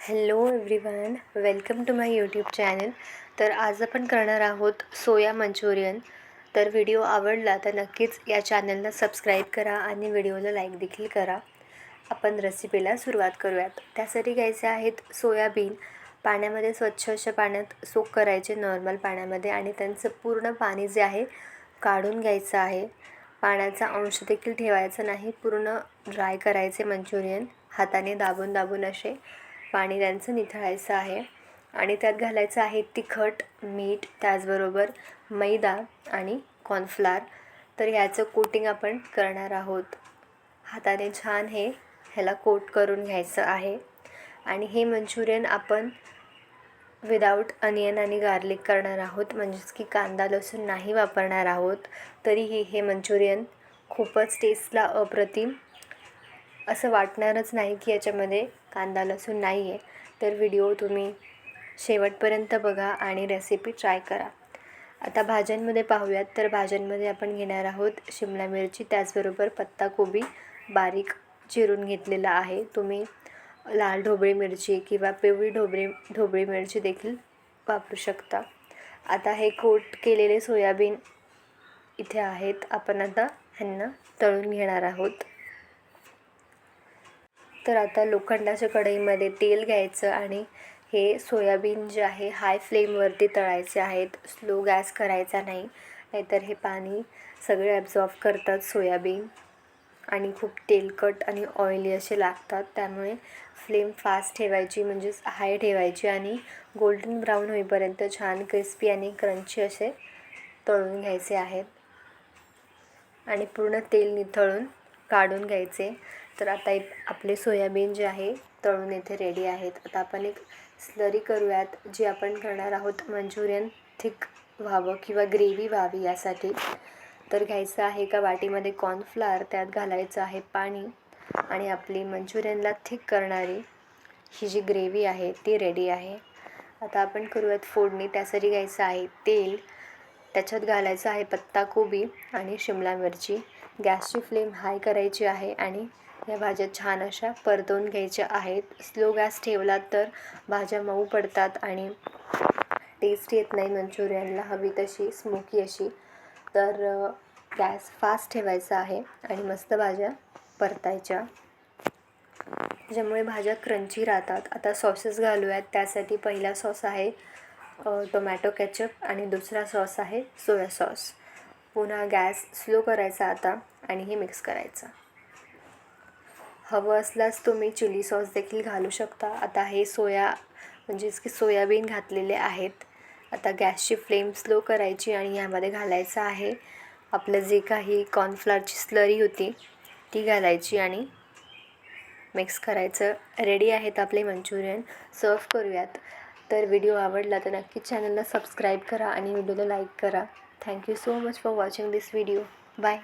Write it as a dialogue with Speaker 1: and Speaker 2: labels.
Speaker 1: Hello everyone, welcome to my YouTube channel. तर आज आपण करणार आहोत सोया मंचुरियन. तर व्हिडिओ आवडला तर नक्कीच या चॅनलला सबस्क्राईब करा आणि व्हिडिओला लाईक देखील करा. आपण रेसिपीला सुरुवात करूयात. त्यासाठी घ्यायचे आहेत सोयाबीन. पाण्यामध्ये स्वच्छ अशा पाण्यात सोक करायचे, नॉर्मल पाण्यामध्ये, आणि त्यांचं पूर्ण पाणी जे आहे काढून घ्यायचं आहे. पाण्याचा अंश देखील ठेवायचा नाही, पूर्ण ड्राय करायचे मंचुरियन. हाताने दाबून दाबून असे पाणी त्यांचं निथळायचं आहे. आणि त्यात घालायचं आहे तिखट, मीठ, त्याचबरोबर मैदा आणि कॉर्नफ्लावर. तर ह्याचं कोटिंग आपण करणार आहोत. हाताने छान ह्याला कोट करून घ्यायचं आहे. आणि हे मंचुरियन आपण विदाऊट अनियन आणि गार्लिक करणार आहोत, म्हणजेच की कांदा लसूण नाही वापरणार आहोत. तरीही हे मंचुरियन खूपच टेस्टला अप्रतिम असं वाटणारच नाही की याच्यामध्ये कांदा लसूण नाही आहे. तर व्हिडिओ तुम्ही शेवटपर्यंत बघा आणि रेसिपी ट्राय करा. आता भाज्यांमध्ये पाहूयात. तर भाज्यांमध्ये आपण घेणार आहोत शिमला मिरची, त्याचबरोबर पत्ताकोबी बारीक चिरून घेतलेला आहे. तुम्ही लाल ढोबळी मिरची किंवा पिवळी ढोबळी मिरची देखील वापरू शकता. आता हे कोट केलेले सोयाबीन इथे आहेत. आपण आता ह्यांना तळून घेणार आहोत. तर आता लोखंडाच्या कढईमध्ये तेल घ्यायचं आणि हे सोयाबीन जे आहे हाय फ्लेमवरती तळायचे आहेत. स्लो गॅस करायचा नाही, नाहीतर हे पाणी सगळे ॲब्झॉर्ब करतात सोयाबीन आणि खूप तेलकट आणि ऑइली असे लागतात. त्यामुळे फ्लेम फास्ट ठेवायची, म्हणजेच हाय ठेवायची, आणि गोल्डन ब्राऊन होईपर्यंत छान क्रिस्पी आणि क्रंची असे तळून घ्यायचे आहेत आणि पूर्ण तेल निथळून काढून घ्यायचे. तर आता आपले सोयाबीन जे आहे तळून इथे रेडी आहेत. आता आपण एक स्लरी करूयात, जी आपण करणार आहोत मंचुरियन थिक व्हावं किंवा ग्रेव्ही व्हावी यासाठी. तर घ्यायचं आहे एका वाटीमध्ये कॉर्नफ्लावर, त्यात घालायचं आहे पाणी, आणि आपली मंचुरियनला थिक करणारी ही जी ग्रेव्ही आहे ती रेडी आहे. आता आपण करूयात फोडणी. त्यासाठी घ्यायचं आहे तेल, त्याच्यात घालायचं आहे पत्ताकोबी आणि शिमला मिरची. गॅसची फ्लेम हाय करायची आहे आणि या भाज्या छान अशा परतवून घ्यायच्या आहेत. स्लो गॅस ठेवला तर भाज्या मऊ पडतात आणि टेस्ट येत नाही मंचुरियनला हवी तशी स्मोकी अशी. तर गॅस फास्ट ठेवायचा आहे आणि मस्त भाज्या परतायच्या, ज्यामुळे भाज्या क्रंची राहतात. आता सॉसेस घालूयात. त्यासाठी पहिला सॉस आहे टोमॅटो केचप आणि दुसरा सॉस आहे सोया सॉस. पुन्हा गॅस स्लो करायचा आता आणि हे मिक्स करायचं. हवं असल्यास तुम्ही चिली सॉस देखील घालू शकता. आता हे म्हणजेच की सोयाबीन घातलेले आहेत. आता गॅसची फ्लेम स्लो करायची आणि यामध्ये घालायचं आहे आपलं जे काही कॉर्नफ्लॉवरची स्लरी होती ती घालायची आणि मिक्स करायचं. रेडी आहेत आपले मंचुरियन. सर्व करूयात. तर व्हिडिओ आवडला तर नक्कीच चॅनलला सबस्क्राईब करा आणि व्हिडिओला लाईक करा. Thank you so much for watching this video. Bye.